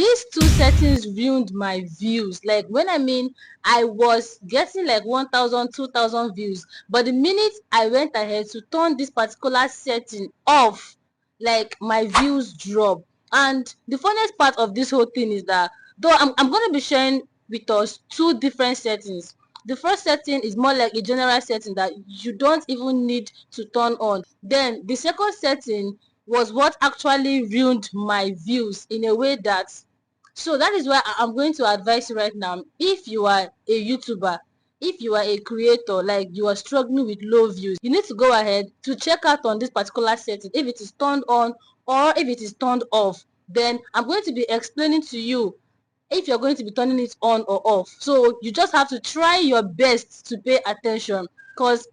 these two settings ruined my views. Like, when I mean, I was getting like 1,000, 2,000 views, but the minute I went ahead to turn this particular setting off, like, my views drop. And the funniest part of this whole thing is that, though I'm going to be sharing with us two different settings. The first setting is more like a general setting that you don't even need to turn on. Then the second setting was what actually ruined my views in a way that, so that is why I'm going to advise you right now. If you are a YouTuber, if you are a creator, like you are struggling with low views, you need to go ahead to check out on this particular setting if it is turned on or if it is turned off. Then I'm going to be explaining to you if you're going to be turning it on or off. So you just have to try your best to pay attention, because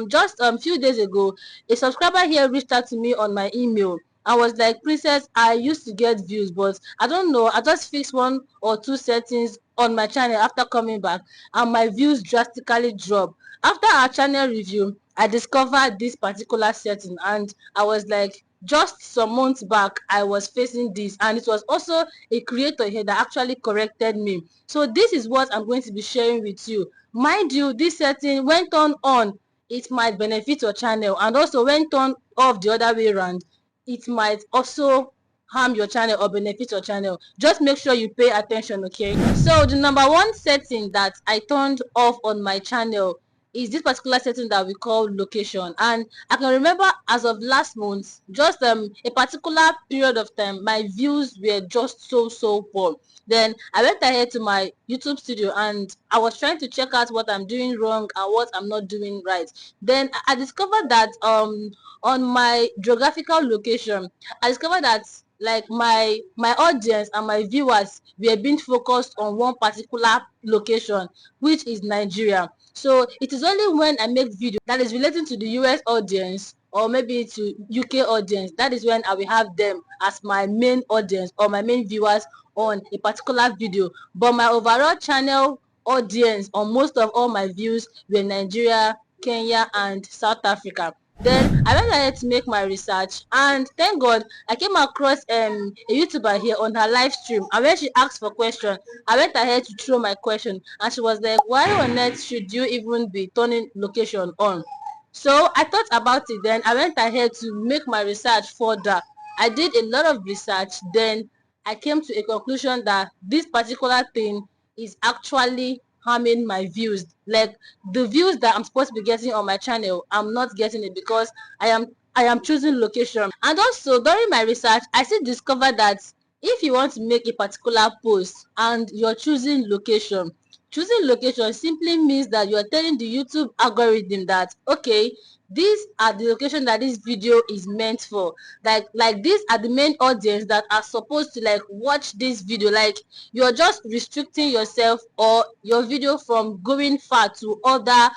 just a few days ago, a subscriber here reached out to me on my email. I was like, Princess, I used to get views, but I don't know, I just fixed one or two settings on my channel after coming back, and my views drastically dropped. After our channel review, I discovered this particular setting, and I was like, just some months back I was facing this, and it was also a creator here that actually corrected me. So this is what I'm going to be sharing with you. Mind you, this setting, when turned on, it might benefit your channel, and also when turned off the other way around, it might also harm your channel or benefit your channel. Just make sure you pay attention, okay? So the number one setting that I turned off on my channel is this particular setting that we call location. And I can remember as of last month, just a particular period of time, my views were just so poor. Then I went ahead to my YouTube studio and I was trying to check out what I'm doing wrong and what I'm not doing right. Then I discovered that on my geographical location, I discovered that, like, my audience and my viewers were being focused on one particular location, which is Nigeria. So it is only when I make video that is relating to the US audience or maybe to UK audience, that is when I will have them as my main audience or my main viewers on a particular video. But my overall channel audience on most of all my views were Nigeria, Kenya, and South Africa. Then I went ahead to make my research, and thank God I came across a YouTuber here on her live stream, and when she asked for question, I went ahead to throw my question, and she was like, why on earth should you even be turning location on? So I thought about it. Then I went ahead to make my research further. I did a lot of research. Then I came to a conclusion that this particular thing is actually harming my views. Like, the views that I'm supposed to be getting on my channel, I'm not getting it because I am choosing location. And also during my research, I still discovered that if you want to make a particular post and you're choosing location, choosing location simply means that you are telling the YouTube algorithm that, okay, these are the location that this video is meant for. Like these are the main audience that are supposed to like watch this video. Like, you're just restricting yourself or your video from going far to other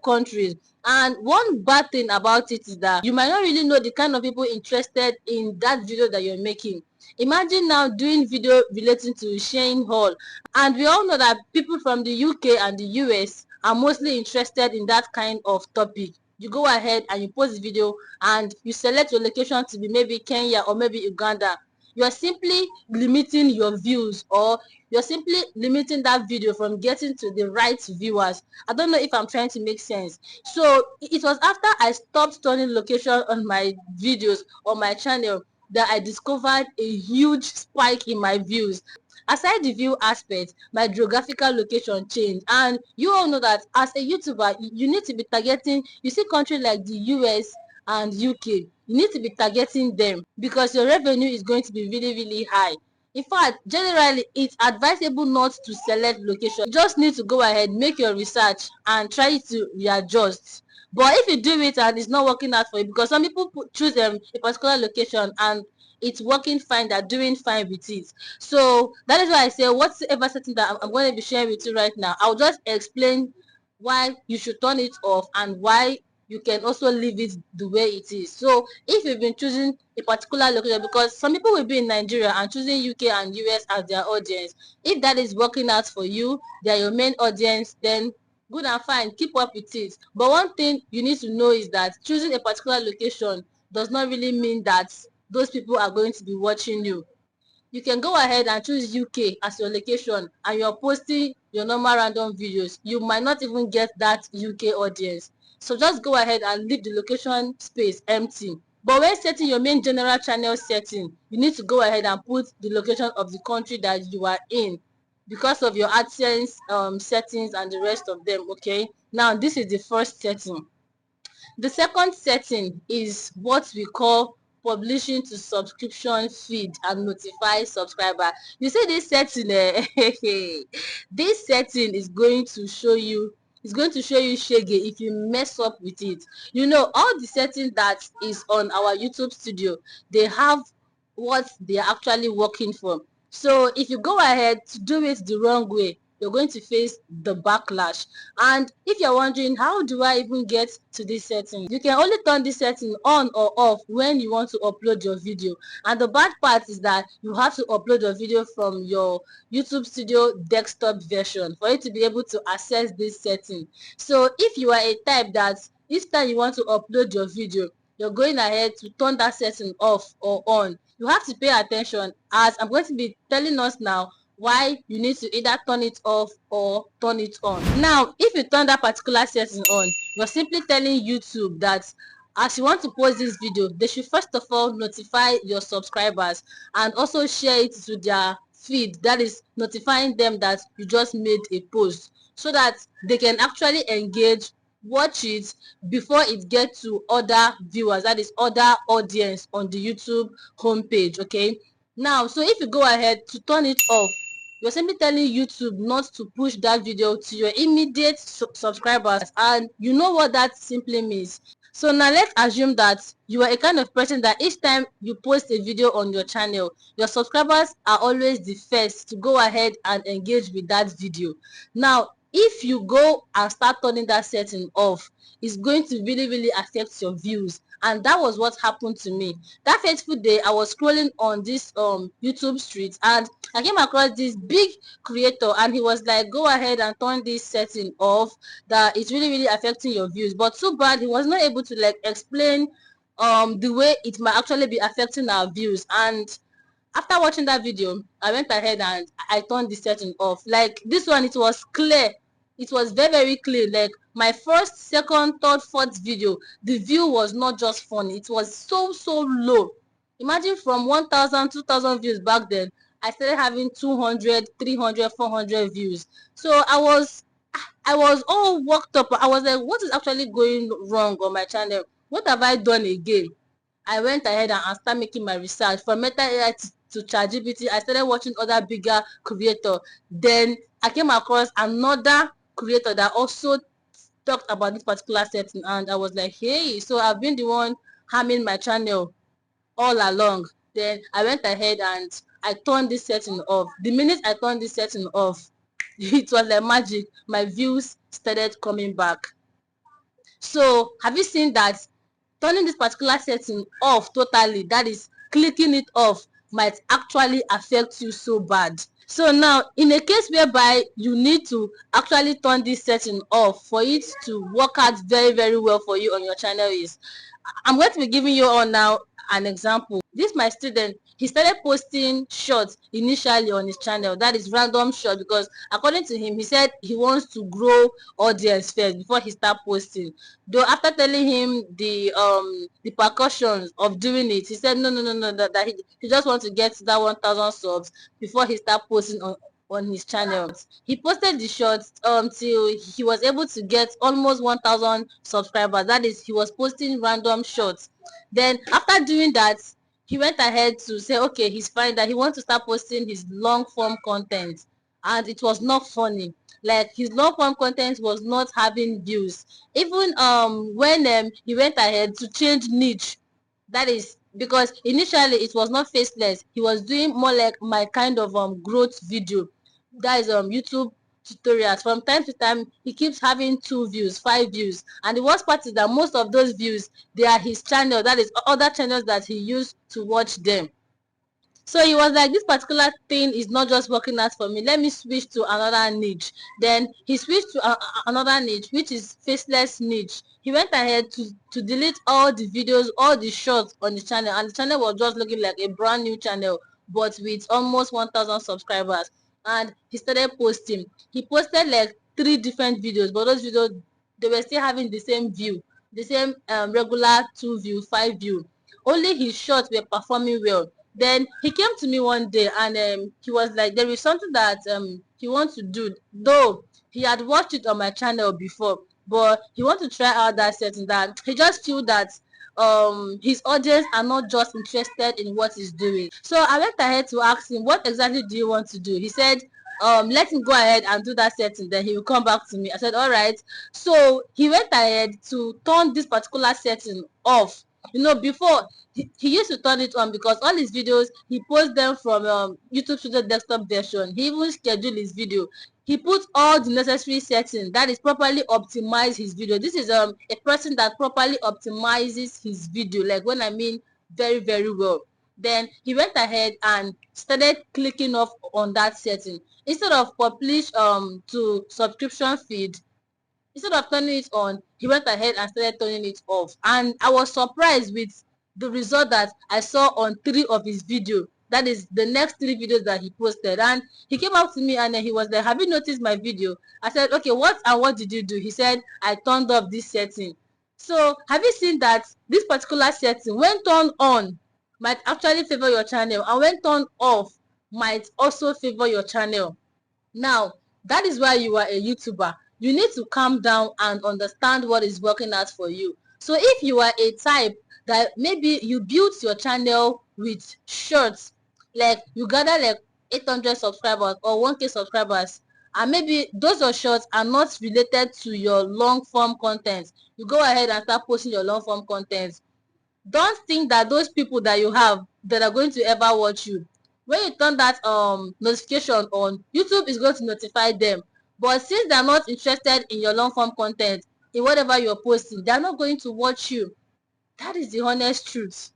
countries. And one bad thing about it is that you might not really know the kind of people interested in that video that you're making. Imagine now doing video relating to Shane Hall, and we all know that people from the UK and the US are mostly interested in that kind of topic. You go ahead and you post the video and you select your location to be maybe Kenya or maybe Uganda. You are simply limiting your views, or you're simply limiting that video from getting to the right viewers. I don't know if I'm trying to make sense. So it was after I stopped turning location on my videos on my channel that I discovered a huge spike in my views. Aside the view aspect, my geographical location changed, and you all know that as a YouTuber, you need to be targeting, you see countries like the US and UK, you need to be targeting them because your revenue is going to be really high. In fact, generally it's advisable not to select location. You just need to go ahead, make your research and try to readjust. But if you do it and it's not working out for you, because some people choose a particular location and it's working fine, they're doing fine with it. So that is why I say whatever setting that I'm going to be sharing with you right now, I'll just explain why you should turn it off and why you can also leave it the way it is. So if you've been choosing a particular location, because some people will be in Nigeria and choosing UK and US as their audience, if that is working out for you, they're your main audience, then good and fine, keep up with it. But one thing you need to know is that choosing a particular location does not really mean that those people are going to be watching you. you can go ahead and choose UK as your location and you're posting your normal random videos. You might not even get that UK audience. So just go ahead and leave the location space empty. But when setting your main general channel setting, you need to go ahead and put the location of the country that you are in because of your AdSense settings and the rest of them. Okay, now this is the first setting. The second setting is what we call publishing to subscription feed and notify subscriber. You see this setting, this setting is going to show you, shege if you mess up with it. You know, all the setting that is on our YouTube studio, they have what they are actually working for. So if you go ahead to do it the wrong way, you're going to face the backlash. And if you're wondering, how do I even get to this setting? You can only turn this setting on or off when you want to upload your video. And the bad part is that you have to upload your video from your YouTube Studio desktop version for you to be able to access this setting. So if you are a type that each time you want to upload your video, you're going ahead to turn that setting off or on, you have to pay attention, as I'm going to be telling us now why you need to either turn it off or turn it on. Now, if you turn that particular setting on, you're simply telling YouTube that as you want to post this video, they should first of all notify your subscribers and also share it to their feed, that is notifying them that you just made a post, so that they can actually engage, watch it before it gets to other viewers, that is other audience on the YouTube homepage. Okay, now, so if you go ahead to turn it off, you're simply telling YouTube not to push that video to your immediate subscribers, and you know what that simply means. So now let's assume that you are a kind of person that each time you post a video on your channel, your subscribers are always the first to go ahead and engage with that video. Now, if you go and start turning that setting off, it's going to really affect your views. And that was what happened to me. That fateful day, I was scrolling on this YouTube street, and I came across this big creator, and he was like, go ahead and turn this setting off, that it's really affecting your views. But too bad he was not able to like explain the way it might actually be affecting our views. And after watching that video, I went ahead and I turned the setting off. Like this one, it was clear. It was very clear. Like my first, second, third, fourth video, the view was not just funny. It was so low. Imagine from 1,000, 2,000 views back then, I started having 200, 300, 400 views. So I was all worked up. I was like, what is actually going wrong on my channel? What have I done again? I went ahead and started making my research from Meta AI to ChatGPT. I started watching other bigger creators. Then I came across another creator that also talked about this particular setting, and I was like, hey, so I've been the one harming my channel all along. Then I went ahead and I turned this setting off. The minute I turned this setting off, it was like magic. My views started coming back. So have you seen that turning this particular setting off totally, that is clicking it off, might actually affect you so bad? So now, in a case whereby you need to actually turn this setting off for it to work out very well for you on your channel, is I'm going to be giving you all now an example. This my student, he started posting shorts initially on his channel, that is random short, because according to him, he said he wants to grow audience first before he start posting. Though after telling him the precautions of doing it, he said no, that he just wants to get to that 1,000 subs before he start posting on his channel. He posted the shorts till he was able to get almost 1,000 subscribers. That is, he was posting random shorts. Then after doing that, he went ahead to say, okay, he's fine, that he wants to start posting his long form content, and it was not funny. Like his long form content was not having views. Even when he went ahead to change niche, that is because initially it was not faceless, he was doing more like my kind of growth video, that is YouTube tutorials. From time to time he keeps having 2 views, 5 views, and the worst part is that most of those views, they are his channel, that is other channels that he used to watch them. So he was like, this particular thing is not just working out for me, let me switch to another niche. Then he switched to another niche, which is faceless niche. He went ahead to delete all the videos, all the shorts on the channel, and the channel was just looking like a brand new channel. but with almost 1,000 subscribers. And he started posting. He posted like 3 different videos, but those videos, they were still having the same view, the same regular 2 view, 5 view. Only his shorts were performing well. Then he came to me one day, and he was like, there is something that he wants to do, though he had watched it on my channel before, but he wants to try out that setting. That he just feel that his audience are not just interested in what he's doing. So I went ahead to ask him, what exactly do you want to do? He said, let him go ahead and do that setting, then he will come back to me. I said, all right. So he went ahead to turn this particular setting off. You know, before he used to turn it on, because all his videos he posts them from YouTube Studio desktop version. He even scheduled his video. He put all the necessary settings that is properly optimize his video. This is a person that properly optimizes his video, like when I mean very, very well. Then he went ahead and started clicking off on that setting. Instead of publish to subscription feed, instead of turning it on, he went ahead and started turning it off. And I was surprised with the result that I saw on 3 of his videos. That is the next 3 videos that he posted. And he came up to me and then he was like, have you noticed my video? I said, okay, what did you do? He said, I turned off this setting. So have you seen that this particular setting, when turned on, might actually favor your channel, and when turned off, might also favor your channel? Now, that is why you are a YouTuber. You need to calm down and understand what is working out for you. So if you are a type that maybe you built your channel with shorts, like you gather like 800 subscribers or 1K subscribers, and maybe those are shorts are not related to your long form content, you go ahead and start posting your long form content. Don't think that those people that you have that are going to ever watch you, when you turn that notification on, YouTube is going to notify them. But since they're not interested in your long form content, in whatever you're posting, they're not going to watch you. That is the honest truth.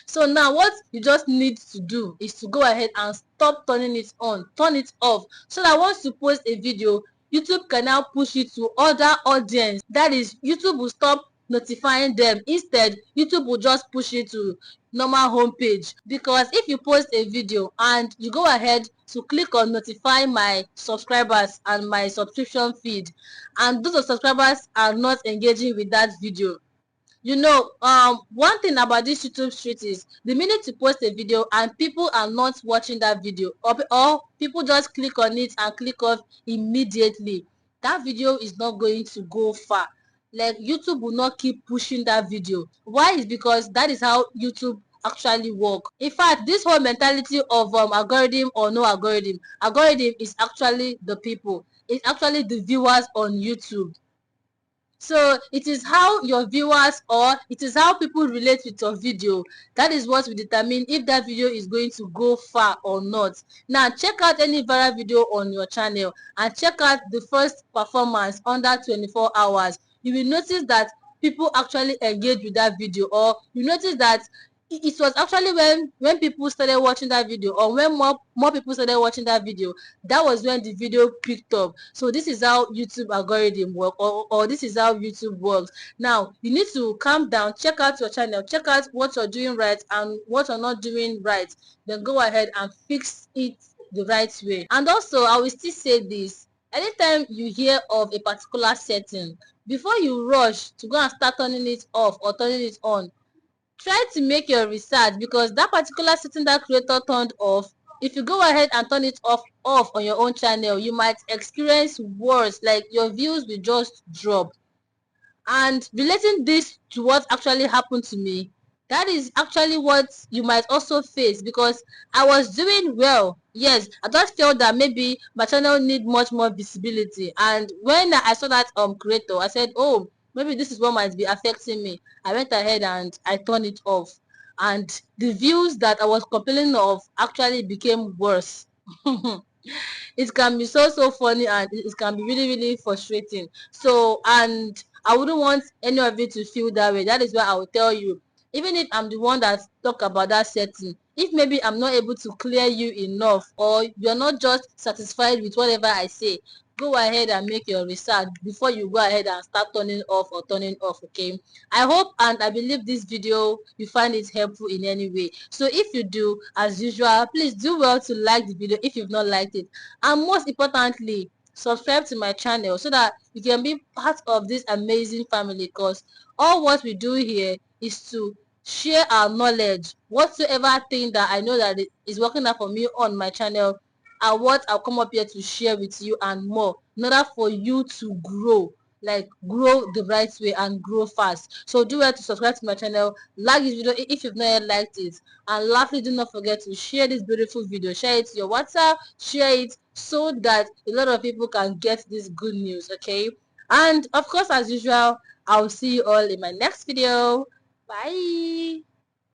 So now what you just need to do is to go ahead and stop turning it on, turn it off, so that once you post a video, YouTube can now push it to other audience. That is, YouTube will stop notifying them. Instead, YouTube will just push it to normal homepage. Because if you post a video and you go ahead to click on notify my subscribers and my subscription feed, and those subscribers are not engaging with that video, you know, one thing about this YouTube street is the minute you post a video and people are not watching that video, or people just click on it and click off immediately, that video is not going to go far. Like, YouTube will not keep pushing that video. Why? Is because that is how YouTube actually work. In fact, this whole mentality of algorithm or no algorithm is actually the people. It's actually the viewers on YouTube. So it is how your viewers, or it is how people relate with your video, that is what will determine if that video is going to go far or not. Now check out any viral video on your channel and check out the first performance under 24 hours. You will notice that people actually engage with that video, or you notice that it was actually when people started watching that video, or when more people started watching that video, that was when the video picked up. So this is how YouTube algorithm work, or this is how YouTube works. Now you need to calm down, check out your channel, check out what you're doing right and what you're not doing right, then go ahead and fix it the right way. And also, I will still say this: anytime you hear of a particular setting, before you rush to go and start turning it off or turning it on, try to make your research, because that particular setting that creator turned off, if you go ahead and turn it off on your own channel, you might experience worse, like your views will just drop. And relating this to what actually happened to me, that is actually what you might also face, because I was doing well. Yes, I just felt that maybe my channel need much more visibility, and when I saw that creator, I said, oh, maybe this is what might be affecting me. I went ahead and I turned it off, and the views that I was complaining of actually became worse. It can be so funny, and it can be really frustrating. So, and I wouldn't want any of you to feel that way. That is why I will tell you, even if I'm the one that talk about that setting, if maybe I'm not able to clear you enough, or you're not just satisfied with whatever I say, go ahead and make your research before you go ahead and start turning off or turning off. Okay, I hope and I believe this video you find it helpful in any way. So if you do, as usual, please do well to like the video if you've not liked it, and most importantly, subscribe to my channel so that you can be part of this amazing family, because all what we do here is to share our knowledge. Whatsoever thing that I know that is working out for me on my channel are what I'll come up here to share with you and more, in order for you to grow, like grow the right way and grow fast. So do well to subscribe to my channel, like this video if you've not yet liked it, and lastly, do not forget to share this beautiful video. Share it to your WhatsApp, share it so that a lot of people can get this good news. Okay, and of course, as usual, I'll see you all in my next video. Bye.